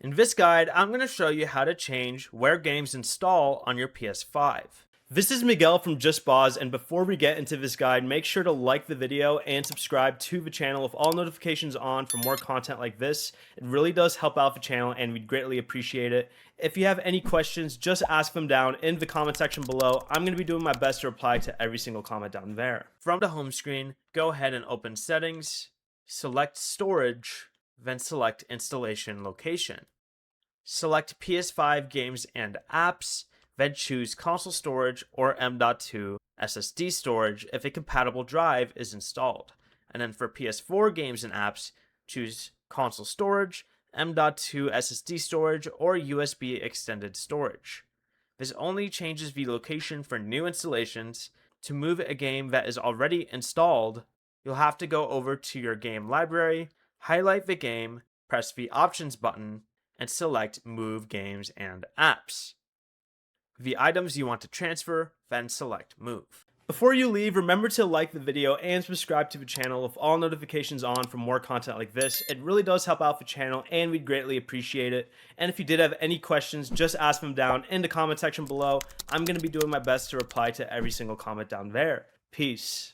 In this guide, I'm going to show you how to change where games install on your PS5. This is Miguel from Just Boz, and before we get into this guide, make sure to like the video and subscribe to the channel with all notifications on for more content like this. It really does help out the channel and we'd greatly appreciate it. If you have any questions, just ask them down in the comment section below. I'm going to be doing my best to reply to every single comment down there. From the home screen, go ahead and open Settings, select Storage, then select Installation Location. Select PS5 games and apps, then choose console storage or M.2 SSD storage if a compatible drive is installed. And then for PS4 games and apps, choose console storage, M.2 SSD storage, or USB extended storage. This only changes the location for new installations. To move a game that is already installed, you'll have to go over to your game library, highlight the game, press the Options button, and select Move Games and Apps. The items you want to transfer, then select Move. Before you leave, remember to like the video and subscribe to the channel with all notifications on for more content like this. It really does help out the channel and we'd greatly appreciate it. And if you did have any questions, just ask them down in the comment section below. I'm going to be doing my best to reply to every single comment down there. Peace.